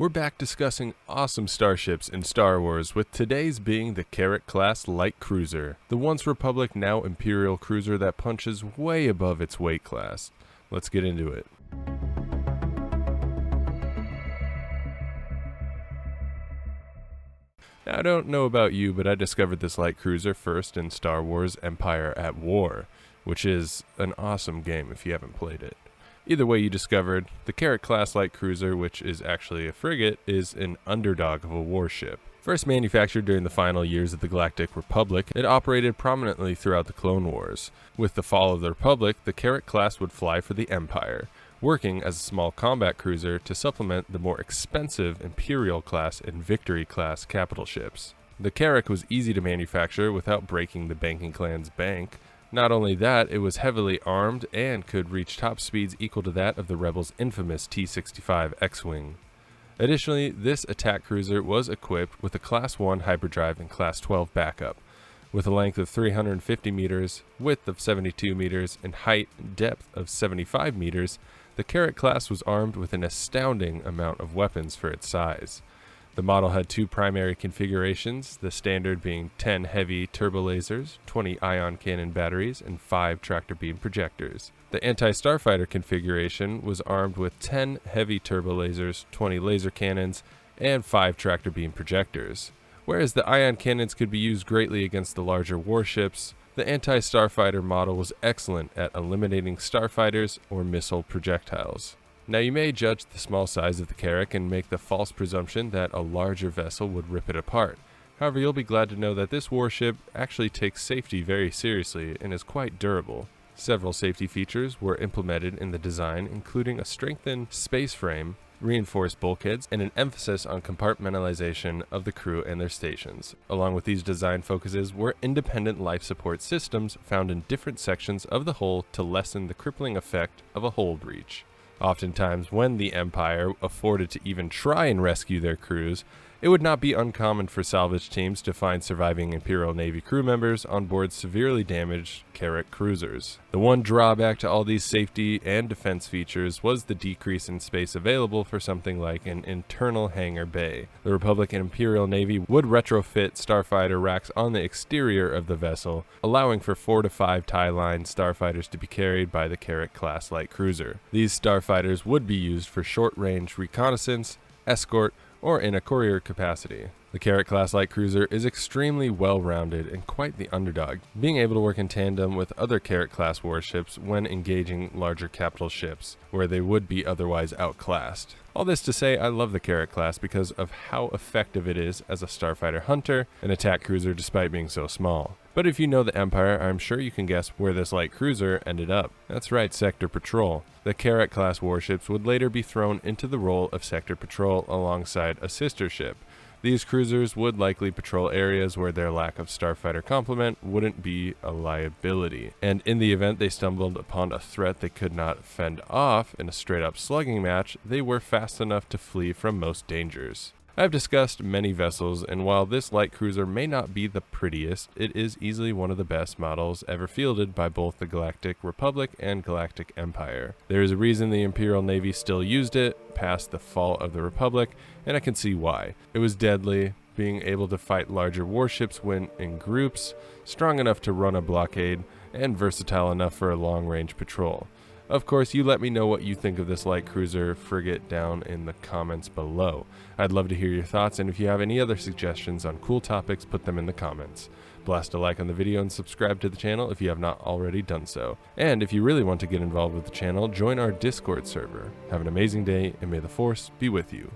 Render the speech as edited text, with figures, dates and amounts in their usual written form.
We're back discussing awesome starships in Star Wars, with today's being the Carrack-class light cruiser, the once Republic, now Imperial cruiser that punches way above its weight class. Let's get into it. Now, I don't know about you, but I discovered this light cruiser first in Star Wars Empire at War, which is an awesome game if you haven't played it. Either way you discovered, the Carrack-class light cruiser, which is actually a frigate, is an underdog of a warship. First manufactured during the final years of the Galactic Republic, it operated prominently throughout the Clone Wars. With the fall of the Republic, the Carrack-class would fly for the Empire, working as a small combat cruiser to supplement the more expensive Imperial-class and Victory-class capital ships. The Carrack was easy to manufacture without breaking the banking clan's bank. Not only that, it was heavily armed and could reach top speeds equal to that of the Rebels' infamous T-65 X-Wing. Additionally, this attack cruiser was equipped with a Class 1 hyperdrive and Class 12 backup. With a length of 350 meters, width of 72 meters, and height and depth of 75 meters, the Carrack-class was armed with an astounding amount of weapons for its size. The model had two primary configurations, the standard being 10 heavy turbo lasers, 20 ion cannon batteries, and 5 tractor beam projectors. The anti-starfighter configuration was armed with 10 heavy turbo lasers, 20 laser cannons, and 5 tractor beam projectors. Whereas the ion cannons could be used greatly against the larger warships, the anti-starfighter model was excellent at eliminating starfighters or missile projectiles. Now, you may judge the small size of the Carrack and make the false presumption that a larger vessel would rip it apart. However, you'll be glad to know that this warship actually takes safety very seriously and is quite durable. Several safety features were implemented in the design, including a strengthened space frame, reinforced bulkheads, and an emphasis on compartmentalization of the crew and their stations. Along with these design focuses were independent life support systems found in different sections of the hull to lessen the crippling effect of a hull breach. Oftentimes, when the Empire afforded to even try and rescue their crews, it would not be uncommon for salvage teams to find surviving Imperial Navy crew members on board severely damaged Carrack cruisers. The one drawback to all these safety and defense features was the decrease in space available for something like an internal hangar bay. The Republic and Imperial Navy would retrofit starfighter racks on the exterior of the vessel, allowing for 4 to 5 tie line starfighters to be carried by the Carrack-class light cruiser. These starfighters would be used for short-range reconnaissance, escort, or in a courier capacity. The Carrack-class light cruiser is extremely well-rounded and quite the underdog, being able to work in tandem with other Carrack-class warships when engaging larger capital ships, where they would be otherwise outclassed. All this to say, I love the Carrack-class because of how effective it is as a starfighter hunter and attack cruiser despite being so small. But if you know the Empire, I'm sure you can guess where this light cruiser ended up. That's right, Sector Patrol. The Carrack-class warships would later be thrown into the role of Sector Patrol alongside a sister ship. These cruisers would likely patrol areas where their lack of starfighter complement wouldn't be a liability, and in the event they stumbled upon a threat they could not fend off in a straight-up slugging match, they were fast enough to flee from most dangers. I've discussed many vessels, and while this light cruiser may not be the prettiest, it is easily one of the best models ever fielded by both the Galactic Republic and Galactic Empire. There is a reason the Imperial Navy still used it past the fall of the Republic, and I can see why. It was deadly, being able to fight larger warships when in groups, strong enough to run a blockade, and versatile enough for a long-range patrol. Of course, you let me know what you think of this light cruiser frigate down in the comments below. I'd love to hear your thoughts, and if you have any other suggestions on cool topics, put them in the comments. Blast a like on the video and subscribe to the channel if you have not already done so. And if you really want to get involved with the channel, join our Discord server. Have an amazing day, and may the Force be with you.